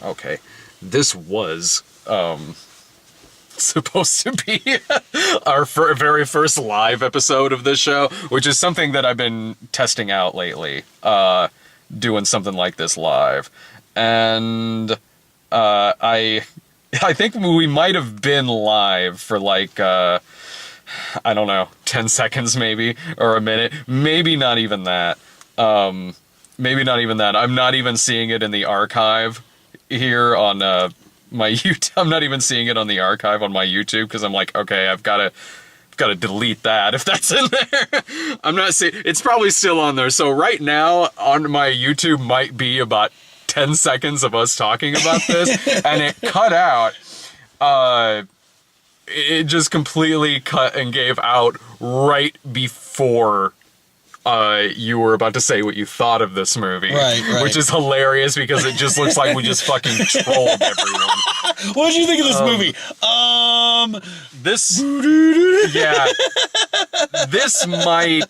okay, this was supposed to be our very first live episode of this show, which is something that I've been testing out lately, doing something like this live. And I think we might have been live for like, I don't know, 10 seconds maybe, or a minute. Maybe not even that. Maybe not even that. I'm not even seeing it in the archive here on my YouTube. I'm not even seeing it on the archive on my YouTube, because I'm like, okay, I've got to delete that if that's in there. I'm not seeing, it's probably still on there. So right now on my YouTube might be about 10 seconds of us talking about this, and it cut out. It just completely cut and gave out right before you were about to say what you thought of this movie. Right. Which is hilarious, because it just looks like we just fucking trolled everyone. What did you think of this movie? Yeah. This might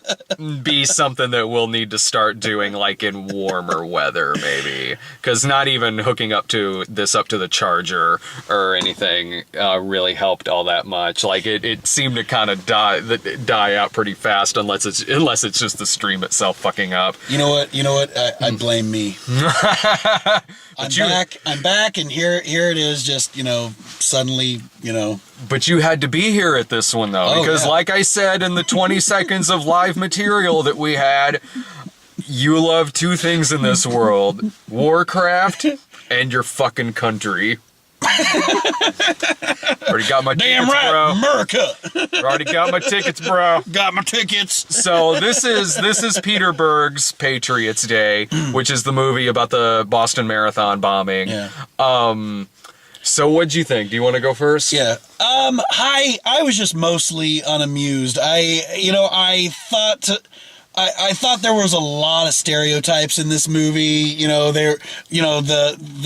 be something that we'll need to start doing, like, in warmer weather, maybe. Because not even hooking up to the charger or anything really helped all that much. Like, it seemed to kind of die out pretty fast, unless it's just the stream itself fucking up. You know what? I blame me. I'm back, and here it is, just, suddenly, But you had to be here at this one, though, because like I said in the 20 seconds of live material that we had, you love two things in this world: Warcraft and your fucking country. Already got my Damn tickets, right, bro. America. Already got my tickets, bro. Got my tickets. So this is Peter Berg's Patriots Day, which is the movie about the Boston Marathon bombing. Yeah. So what'd you think? Do you want to go first? Yeah. I was just mostly unamused. I thought there was a lot of stereotypes in this movie. They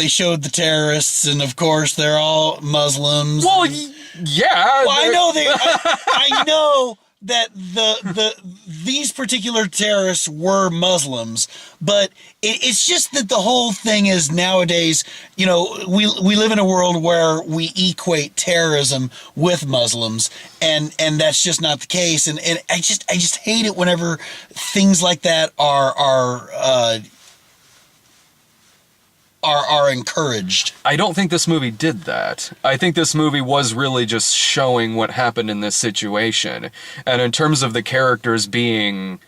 showed the terrorists, and of course they're all Muslims. Well, yeah. Well, I know that these particular terrorists were Muslims, but it's just that the whole thing is, nowadays, we live in a world where we equate terrorism with Muslims, and that's just not the case. And I just hate it whenever things like that are encouraged. I don't think this movie did that. I think this movie was really just showing what happened in this situation. And in terms of the characters being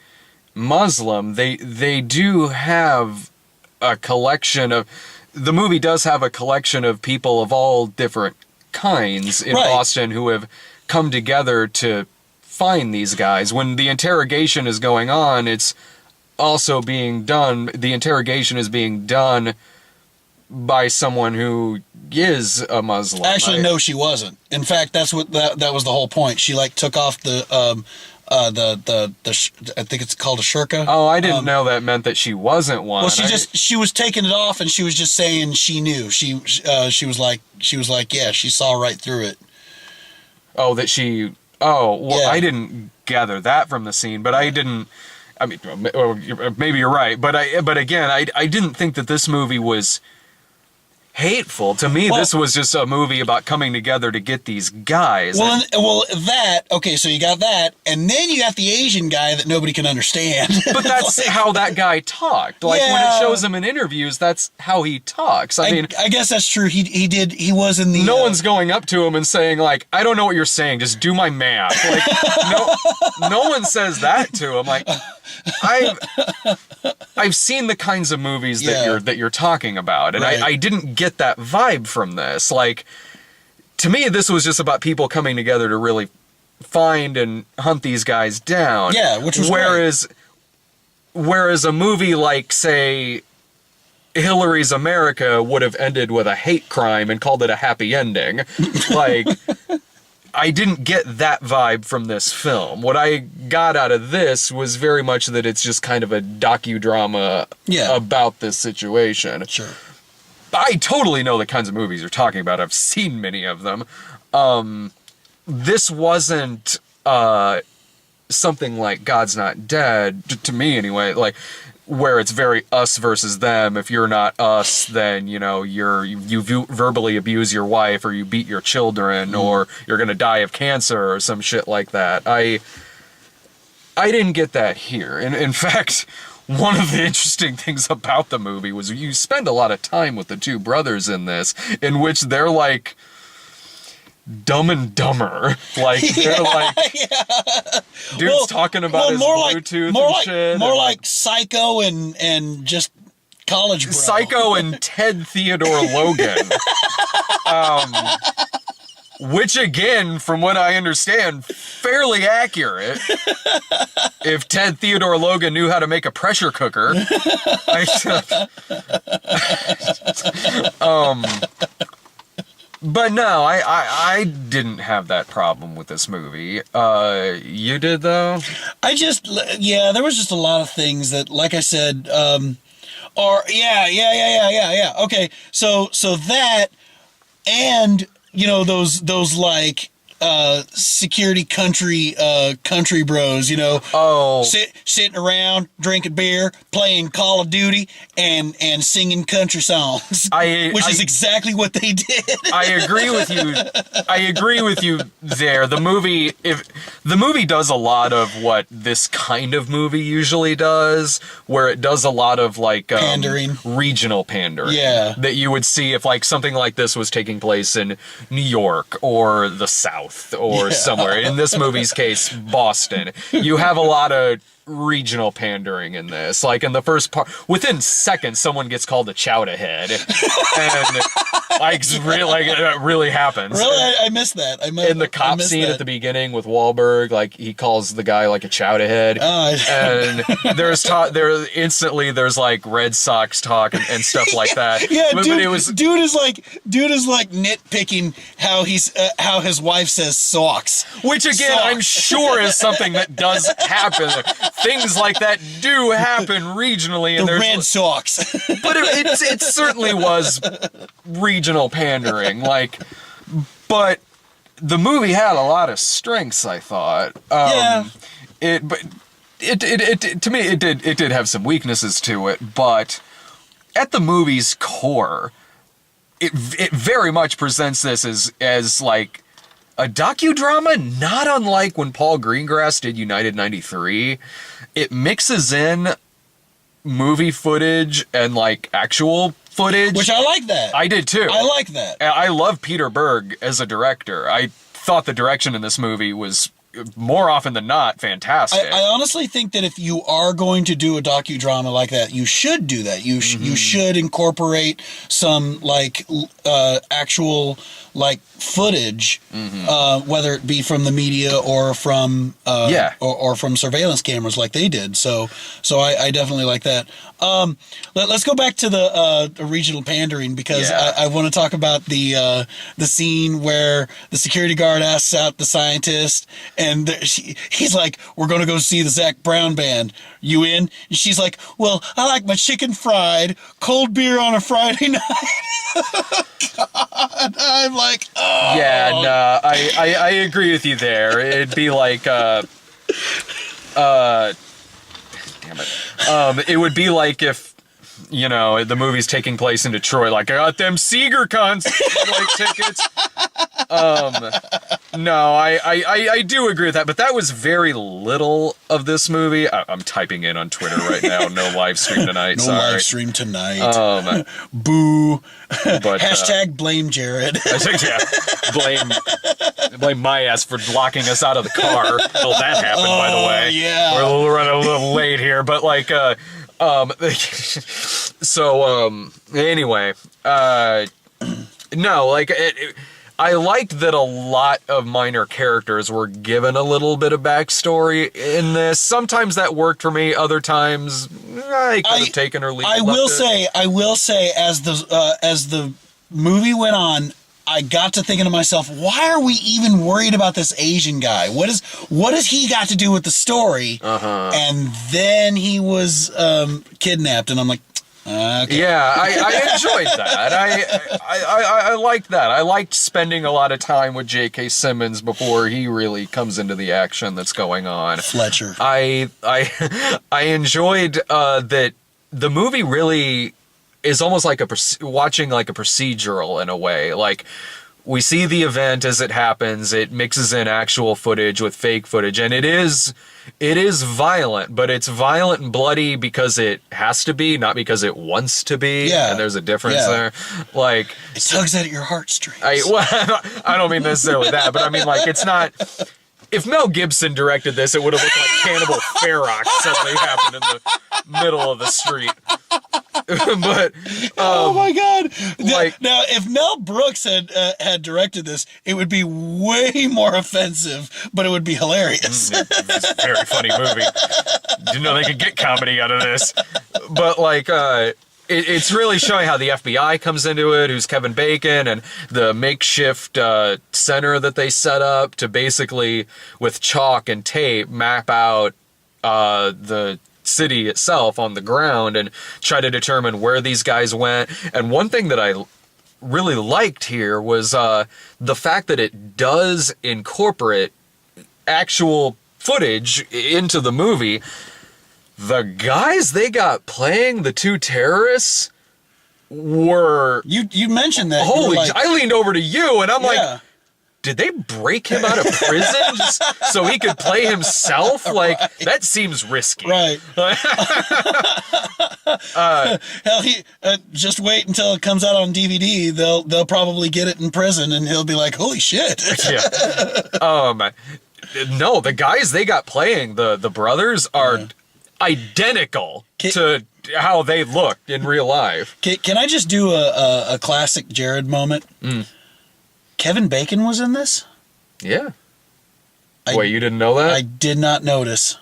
Muslim, they do have a collection of... The movie does have a collection of people of all different kinds in Boston who have come together to find these guys. When the interrogation is going on, it's also being done... The interrogation is being done by someone who is a Muslim. Actually, no, she wasn't. In fact, that was the whole point. She took off the I think it's called a shirka. Oh, I didn't know that meant that she wasn't one. Well, she was taking it off, and she was just saying she knew. She was like, yeah, she saw right through it. Oh, that she. Oh, well, yeah. I didn't gather that from the scene, but I didn't. I mean, maybe you're right, but again, I didn't think that this movie was hateful. To me, this was just a movie about coming together to get these guys. Okay, so you got that, and then you got the Asian guy that nobody can understand. But that's how that guy talked. Like, when it shows him in interviews, that's how he talks. I mean, I guess that's true. He was in the... No one's going up to him and saying, like, I don't know what you're saying, just do my math. Like, no one says that to him. Like, I've seen the kinds of movies that you're talking about, and I didn't get that vibe from this. Like, to me, this was just about people coming together to really find and hunt these guys down. Yeah, which was whereas a movie like, say, Hillary's America would have ended with a hate crime and called it a happy ending. Like, I didn't get that vibe from this film. What I got out of this was very much that it's just kind of a docudrama about this situation. Sure. I totally know the kinds of movies you're talking about. I've seen many of them. This wasn't something like God's Not Dead, to me anyway. Like, where it's very us versus them. If you're not us, then, you know, verbally abuse your wife, or you beat your children, or you're going to die of cancer or some shit like that. I didn't get that here. And in fact, one of the interesting things about the movie was you spend a lot of time with the two brothers in this, in which they're like Dumb and Dumber. Like, they're like, dude's talking about his Bluetooth and shit. More like Psycho and just college bro. Psycho and Ted Theodore Logan. Which, again, from what I understand, fairly accurate. If Ted Theodore Logan knew how to make a pressure cooker. But no, I didn't have that problem with this movie. You did, though? There was just a lot of things that, like I said, Okay, so that, and, you know, those like, security country bros, you know, sitting around drinking beer, playing Call of Duty, and singing country songs, which is exactly what they did. I agree with you. I agree with you there. The movie does a lot of what this kind of movie usually does, where it does a lot of like pandering, regional pandering. Yeah, that you would see if like something like this was taking place in New York or the South. Or somewhere. In this movie's case, Boston. You have a lot of regional pandering in this. Like in the first part, within seconds, someone gets called a chowder head. And it really happens. Really? I missed that. In the cop scene at the beginning with Wahlberg, like he calls the guy like a chowder head. And there's like Red Sox talk and stuff like that. Yeah, but dude is like nitpicking how his wife says socks. Which again, I'm sure is something that does happen. Things like that do happen regionally. And the Red Sox. But it certainly was regional pandering. But the movie had a lot of strengths, I thought. To me, it did have some weaknesses to it, but at the movie's core, it very much presents this as like a docudrama, not unlike when Paul Greengrass did United 93. It mixes in movie footage and like actual footage. Which I like that. I did too. I like that. I love Peter Berg as a director. I thought the direction in this movie was more often than not fantastic. I honestly think that if you are going to do a docudrama like that, you should do that. You should incorporate some like actual like footage, whether it be from the media or from or from surveillance cameras like they did. So I definitely like that. Let's go back to the regional pandering, because I want to talk about the scene where the security guard asks out the scientist, and he's like, "We're going to go see the Zac Brown band. You in?" And she's like, "Well, I like my chicken fried, cold beer on a Friday night." God, I'm like, oh. Yeah, no, I agree with you there. It'd be like, damn it. It would be like if, you know, the movie's taking place in Detroit, like, I got them Seeger tickets. No, I do agree with that, but that was very little of this movie. I'm typing in on Twitter right now. No live stream tonight. No sorry. Live stream tonight. Boo. But, hashtag blame Jared. Yeah, blame my ass for locking us out of the car. Well, that happened, by the way. Yeah. We're running a little late here, but like, anyway, no, like I liked that a lot of minor characters were given a little bit of backstory in this. Sometimes that worked for me. Other times, I could have taken or leave. I will say, as the movie went on, I got to thinking to myself, why are we even worried about this Asian guy? What has he got to do with the story? And then he was kidnapped, and I'm like, Okay. Yeah, I enjoyed that. I liked that. I liked spending a lot of time with J.K. Simmons before he really comes into the action that's going on. Fletcher. I enjoyed that the movie really is almost like watching like a procedural in a way. Like, we see the event as it happens. It mixes in actual footage with fake footage, and it is violent, but it's violent and bloody because it has to be, not because it wants to be. Yeah. And there's a difference there. Like, it tugs at your heartstrings. I don't mean necessarily that, but I mean, like, it's not. If Mel Gibson directed this, it would have looked like Cannibal Ferox suddenly happened in the middle of the street. But oh my god! Like, now, if Mel Brooks had directed this, it would be way more offensive, but it would be hilarious. It's a very funny movie. Didn't know they could get comedy out of this, but like, it's really showing how the FBI comes into it, who's Kevin Bacon, and the makeshift center that they set up to basically, with chalk and tape, map out the city itself on the ground and try to determine where these guys went. And one thing that I really liked here was the fact that it does incorporate actual footage into the movie. The guys they got playing the two terrorists were... You mentioned that. Holy... Like, I leaned over to you and I'm like, did they break him out of prison just so he could play himself? Like, that seems risky. Right. Hell, just wait until it comes out on DVD. They'll probably get it in prison, and he'll be like, "Holy shit!" Yeah. No, the guys they got playing the brothers are identical to how they looked in real life. Can I just do a classic Jared moment? Kevin Bacon was in this? Yeah. Wait, you didn't know that? I did not notice.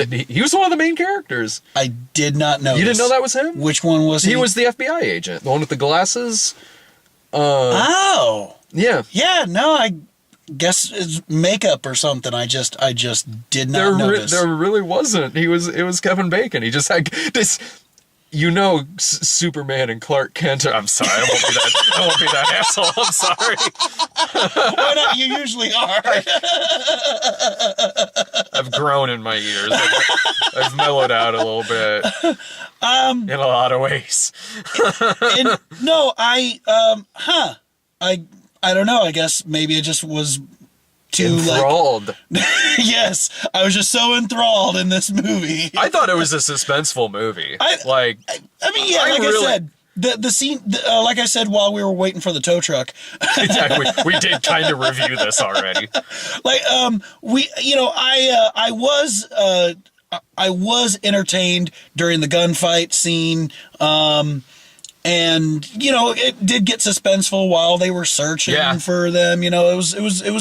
He was one of the main characters. I did not notice. You didn't know that was him? Which one was he? He was the FBI agent, the one with the glasses. Oh. Yeah. Yeah, no, I guess it's makeup or something. I just did not notice. There really wasn't. It was Kevin Bacon. He just had this... Superman and Clark Kent. I'm sorry, I won't be that asshole. I'm sorry. Why not? You usually are. I've grown in my years. I've mellowed out a little bit. In a lot of ways. I don't know. I guess maybe it just was too enthralled. Yes, I was just so enthralled in this movie. I thought it was a suspenseful movie. I said, the scene, like I said, while we were waiting for the tow truck. Yeah, we did kind of review this already. Like, I was entertained during the gunfight scene. And it did get suspenseful while they were searching for them. It was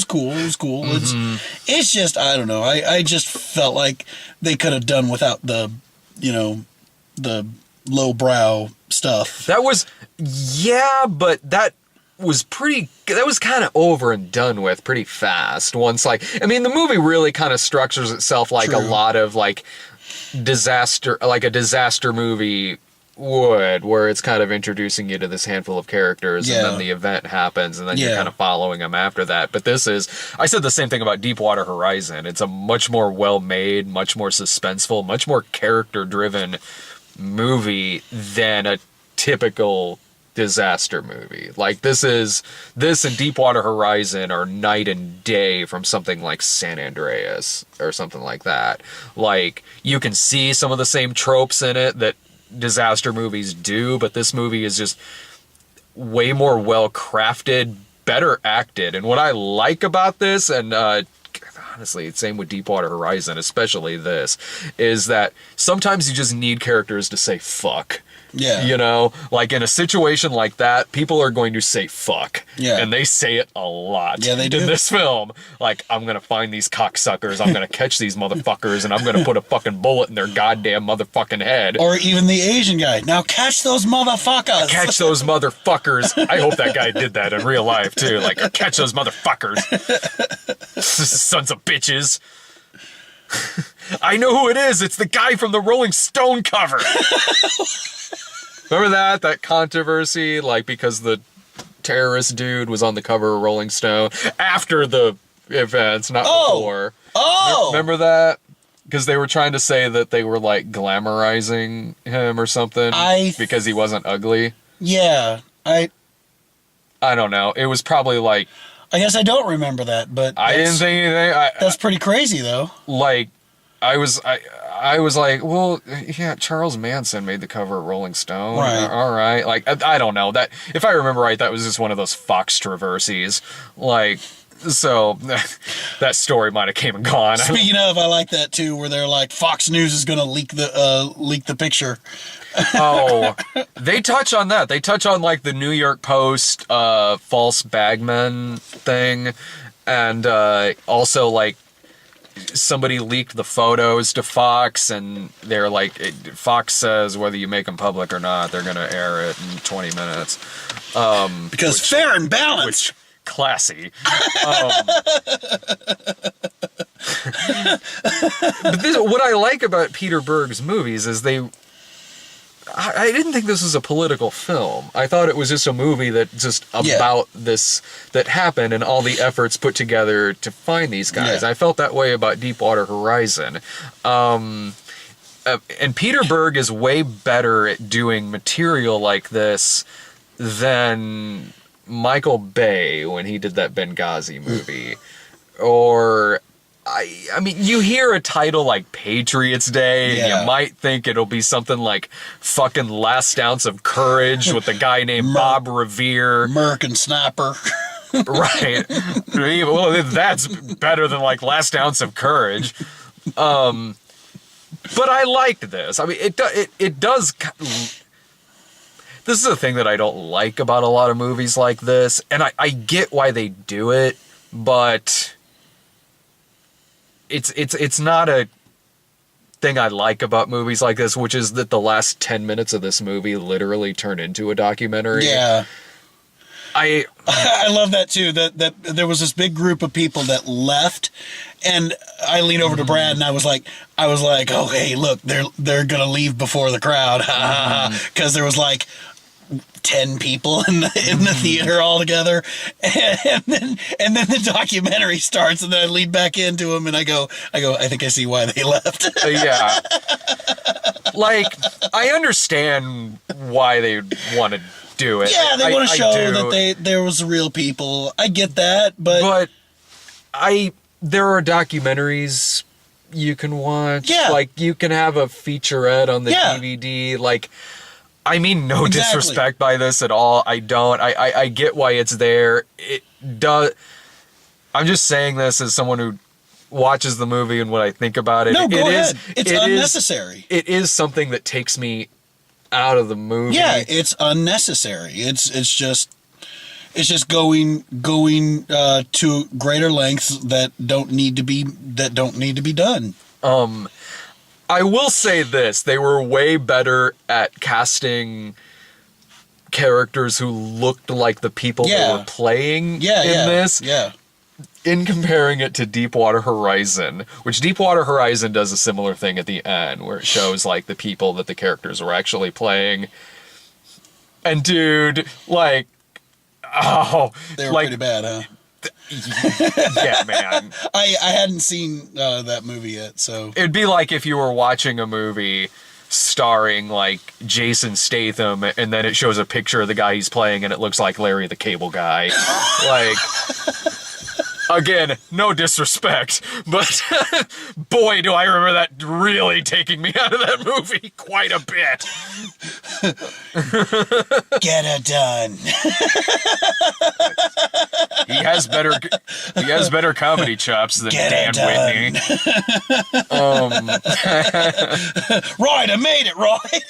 cool. It was cool. Mm-hmm. It's just, I don't know. I just felt like they could have done without the lowbrow stuff. That was, but that was kind of over and done with pretty fast. Once, the movie really kind of structures itself like a lot of like a disaster movie would, where it's kind of introducing you to this handful of characters and then the event happens and then you're kind of following them after that. But I said the same thing about Deepwater Horizon. It's a much more well-made, much more suspenseful, much more character-driven movie than a typical disaster movie. Like, this and Deepwater Horizon are night and day from something like San Andreas or something like that. Like, you can see some of the same tropes in it that disaster movies do, but this movie is just way more well crafted, better acted. And what I like about this, and honestly, same with Deepwater Horizon, especially this, is that sometimes you just need characters to say fuck. Yeah. Like in a situation like that, people are going to say fuck. Yeah. And they say it a lot. Yeah, they do. In this film. Like, I'm going to find these cocksuckers, I'm going to catch these motherfuckers, and I'm going to put a fucking bullet in their goddamn motherfucking head. Or even the Asian guy. Now catch those motherfuckers. Catch those motherfuckers. I hope that guy did that in real life, too. Like, catch those motherfuckers. Sons of bitches. I know who it is. It's the guy from the Rolling Stone cover. Remember that controversy, like because the terrorist dude was on the cover of Rolling Stone after the events, not before. Oh, Remember that? Because they were trying to say that they were like glamorizing him or something because he wasn't ugly. Yeah, I don't know. It was probably like, I guess I don't remember that, but I didn't think anything. That's pretty crazy, though. Like, I was like, well, yeah, Charles Manson made the cover of Rolling Stone. Right. All right. Like, I don't know. That, if I remember right, that was just one of those Fox traversies. Like, so that story might have came and gone. Speaking of, I like that too, where they're like, Fox News is going to leak the picture. Oh, they touch on that. They touch on like the New York Post false bagman thing, and also like somebody leaked the photos to Fox, and they're like, Fox says whether you make them public or not, they're gonna air it in 20 minutes. Because fair and balanced. Classy. But what I like about Peter Berg's movies is I didn't think this was a political film. I thought it was just a movie that just about this that happened and all the efforts put together to find these guys. Yeah. I felt that way about Deepwater Horizon. And Peter Berg is way better at doing material like this than Michael Bay when he did that Benghazi movie. Or I mean, you hear a title like Patriots Day, and you might think it'll be something like fucking Last Ounce of Courage with a guy named Bob Revere. American Sniper. Right. Well, that's better than like Last Ounce of Courage. But I liked this. I mean, it does. This is a thing that I don't like about a lot of movies like this, and I get why they do it, but it's not a thing I like about movies like this, which is that the last 10 minutes of this movie literally turn into a documentary. Yeah. I love that too, that there was this big group of people that left, and I leaned over to Brad and I was like, oh, hey, look, they're going to leave before the crowd. Because there was like 10 people in the theater all together, and then the documentary starts, and then I lead back into them and I go, I think I see why they left. Yeah. Like, I understand why they want to do it. Yeah, they want to show that there was real people. I get that, but there are documentaries you can watch. Yeah. Like, you can have a featurette on the DVD. Like, I mean no disrespect by this at all. I don't. I get why it's there. It does. I'm just saying this as someone who watches the movie and what I think about it. No, go ahead. It's unnecessary. It is something that takes me out of the movie. Yeah, it's unnecessary. It's just going to greater lengths that don't need to be done. I will say this: they were way better at casting characters who looked like the people they were playing in this. Yeah. In comparing it to Deepwater Horizon, which Deepwater Horizon does a similar thing at the end, where it shows like the people that the characters were actually playing. And dude, like, they were pretty bad, huh? Yeah, man. I hadn't seen that movie yet, so it'd be like if you were watching a movie starring like Jason Statham, and then it shows a picture of the guy he's playing, and it looks like Larry the Cable Guy. Like, again, no disrespect, but boy, do I remember that really taking me out of that movie quite a bit. Get it done. He has better comedy chops than Dan Whitney. Right, I made it, right.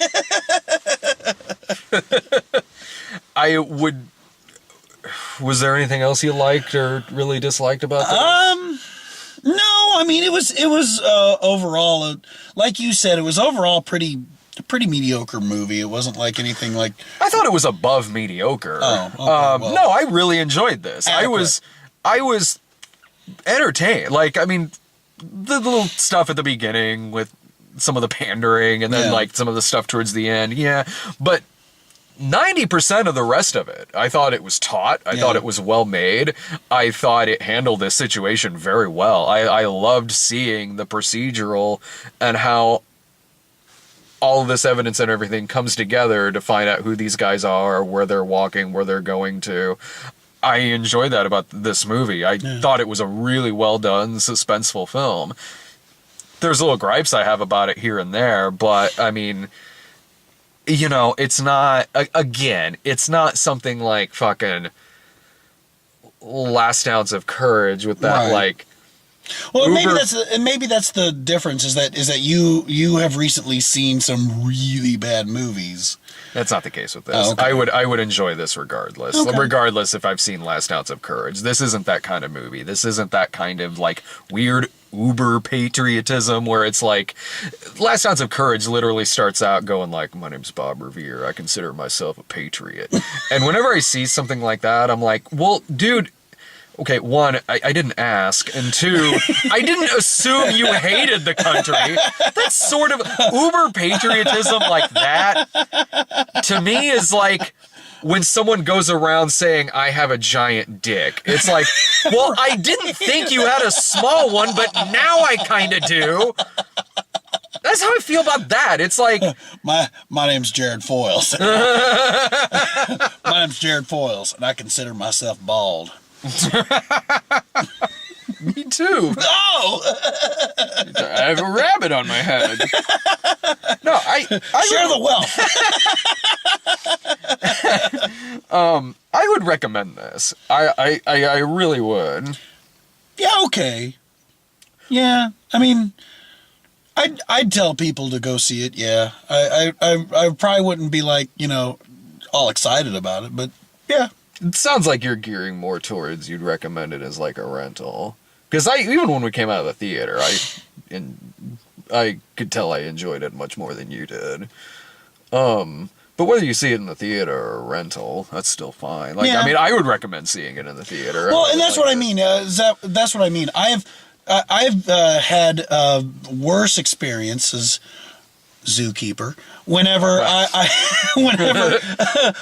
Was there anything else you liked or really disliked about this? No, I mean it was overall, like you said, it was overall pretty mediocre movie. It wasn't like anything like. I thought it was above mediocre. Oh, okay, well. No, I really enjoyed this. Adequate. I was entertained. Like, I mean, the little stuff at the beginning with some of the pandering, and then like some of the stuff towards the end. Yeah, but 90% of the rest of it, I thought it was taut. I thought it was well made. I thought it handled this situation very well. I loved seeing the procedural and how all of this evidence and everything comes together to find out who these guys are, where they're walking, where they're going to. I enjoyed that about this movie. I thought it was a really well done, suspenseful film. There's little gripes I have about it here and there, but I mean, you know, it's not, again, it's not something like fucking Last Ounce of Courage with that, like, well, maybe that's the difference is that you have recently seen some really bad movies. That's not the case with this. I would enjoy this regardless. Regardless if I've seen Last Ounce of Courage. This isn't that kind of movie. This isn't that kind of like weird uber patriotism where it's like Last Ounce of Courage literally starts out going like, my name's Bob Revere. I consider myself a patriot. And whenever I see something like that, I'm like, well, dude, okay, one, I didn't ask, and two, I didn't assume you hated the country. That's sort of uber patriotism like that, to me, is like when someone goes around saying, I have a giant dick. It's like, well, I didn't think you had a small one, but now I kind of do. That's how I feel about that. It's like... My name's Jared Foyles. My name's Jared Foyles, and I consider myself bald. Me too. Oh! I have a rabbit on my head. No, I share the wealth. I would recommend this. I really would. Yeah, okay. Yeah, I mean, I'd tell people to go see it. Yeah, I probably wouldn't be like, you know, all excited about it, but yeah. It sounds like you're gearing more towards you'd recommend it as like a rental. Because even when we came out of the theater, I could tell I enjoyed it much more than you did. But whether you see it in the theater or rental, that's still fine. Like, yeah. I mean, I would recommend seeing it in the theater. Well, and that's what I mean. That's what I mean. I've had worse experiences. Zookeeper. Whenever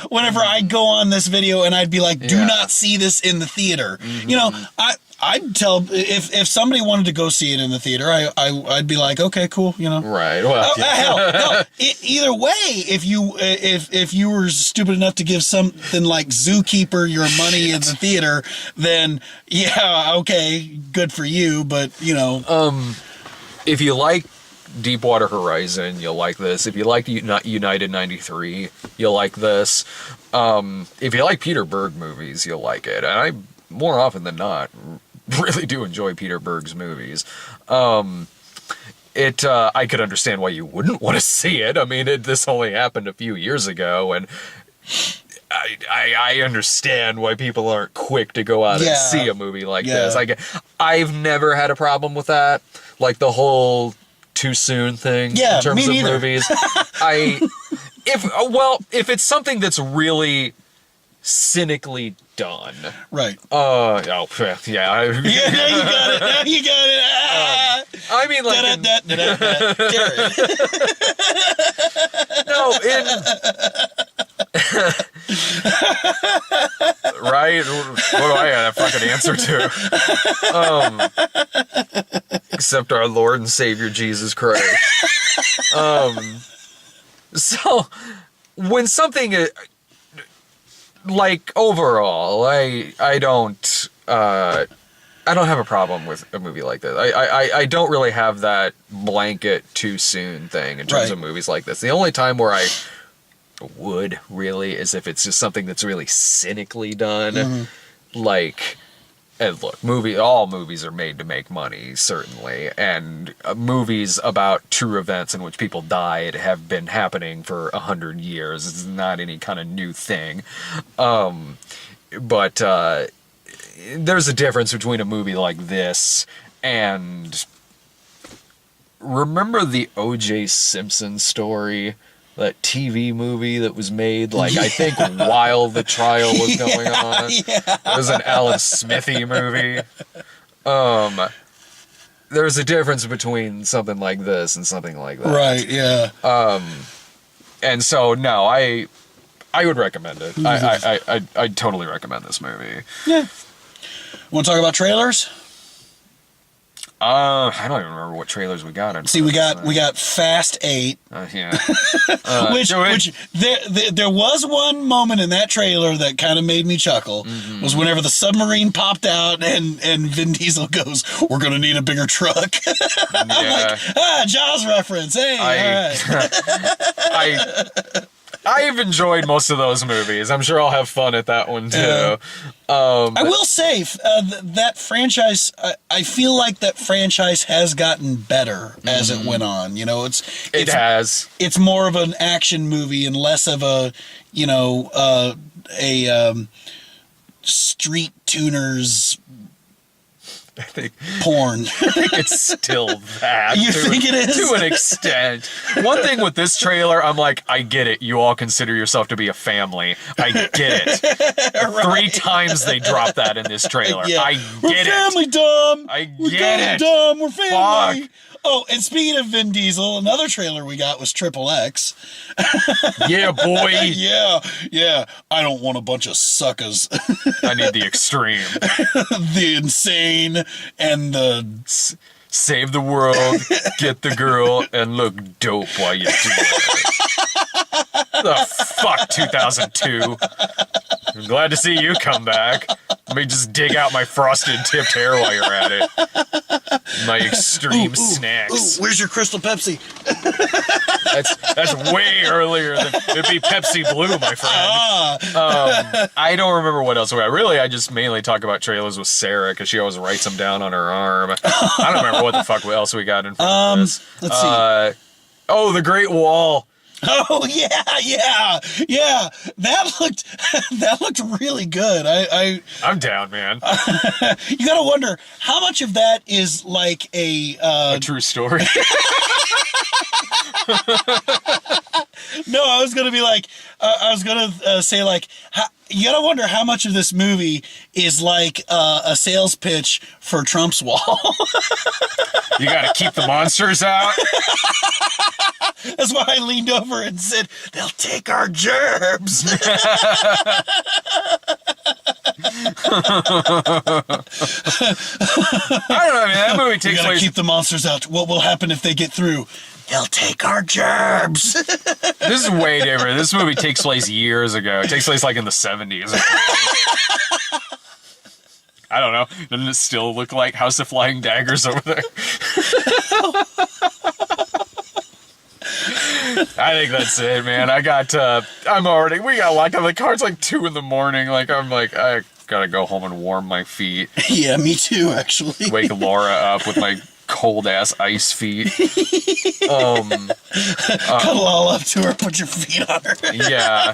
whenever I go on this video and I'd be like, do not see this in the theater. Mm-hmm. You know, I'd tell if somebody wanted to go see it in the theater, I'd be like, okay, cool, you know. Right. Well, hell, no. Either way, if you were stupid enough to give something like Zookeeper your money in the theater, then yeah, okay, good for you. But you know, if you like Deepwater Horizon, you'll like this. If you like United 93, you'll like this. If you like Peter Berg movies, you'll like it. And I, more often than not, really do enjoy Peter Berg's movies. I could understand why you wouldn't want to see it. I mean, this only happened a few years ago, and I understand why people aren't quick to go out and see a movie like this. I've never had a problem with that. Like the whole too soon thing in terms of movies. If it's something that's really cynically done. Right. Yeah. Yeah, now you got it. I mean, like right? What do I have a fucking answer to? Except our Lord and Savior Jesus Christ. So when something like overall, I don't have a problem with a movie like this. I don't really have that blanket too soon thing in terms of movies like this. The only time where I would really is if it's just something that's really cynically done. Like, and look, all movies are made to make money, certainly, and movies about true events in which people died have been happening for 100 years. It's not any kind of new thing. But there's a difference between a movie like this and... Remember the O.J. Simpson story? That TV movie that was made, like, I think while the trial was going on. It was an Alan Smithy movie. There's a difference between something like this and something like that. Right, yeah. And so, no, I would recommend it. I totally recommend this movie. Yeah. Want to talk about trailers? I don't even remember what trailers we got. See, we got Fast 8. Yeah. Which there was one moment in that trailer that kind of made me chuckle. Was whenever the submarine popped out and Vin Diesel goes, "We're gonna need a bigger truck." I'm like, Jaws reference. Hey, all right. I've enjoyed most of those movies. I'm sure I'll have fun at that one too. I will say that franchise. I feel like that franchise has gotten better as it went on. You know, it has. It's more of an action movie and less of a street tuners. I think porn. I think it's still that. You think it is? To an extent. One thing with this trailer, I'm like, I get it. You all consider yourself to be a family. I get it. Right. 3 times they dropped that in this trailer. Yeah. I get We're family, Dom. We're get it. Dom. We're family. Fuck. Oh, and speaking of Vin Diesel, another trailer we got was Triple X. Yeah, boy. Yeah. I don't want a bunch of suckers. I need the extreme. The insane and the... Save the world, get the girl, and look dope while you do it. The fuck, 2002. I'm glad to see you come back. Let me just dig out my frosted tipped hair while you're at it. My extreme snacks. Ooh, where's your Crystal Pepsi? That's way earlier than it'd be Pepsi Blue, my friend. I don't remember what else we got. Really, I just mainly talk about trailers with Sarah because she always writes them down on her arm. I don't remember what the fuck else we got in front of this. Let's see. Oh, the Great Wall. Oh yeah. That looked really good. I'm down, man. You gotta wonder how much of that is like a true story. No, I was gonna be like, say like, you gotta wonder how much of this movie is like a sales pitch for Trump's wall. You gotta keep the monsters out. That's why I leaned over and said, "They'll take our germs." I don't know, man. That movie takes place. Keep the monsters out. What will happen if they get through? They'll take our germs. This is way different. This movie takes place years ago. It takes place like in the 70s. I don't know. Doesn't it still look like House of Flying Daggers over there? I think that's it, man. we got like on the car's like 2 in the morning. Like I gotta go home and warm my feet. Yeah, me too, actually. Wake Laura up with my cold ass ice feet. Cuddle all up to her, put your feet on her. Yeah.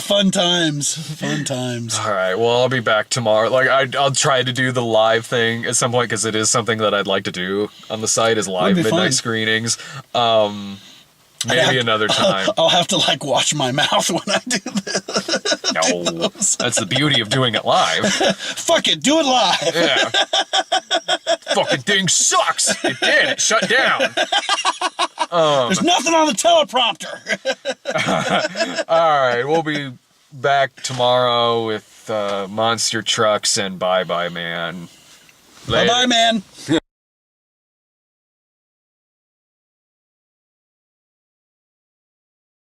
Fun times. All right, well, I'll be back tomorrow. Like I'll try to do the live thing at some point because it is something that I'd like to do on the site is live midnight screenings. Maybe another time. I'll have to like watch my mouth when I do this. No, that's the beauty of doing it live. Fuck it, do it live. Yeah. Fucking thing sucks. It did. It shut down. There's nothing on the teleprompter. All right, we'll be back tomorrow with monster trucks and Bye Bye Man. Bye Bye Man.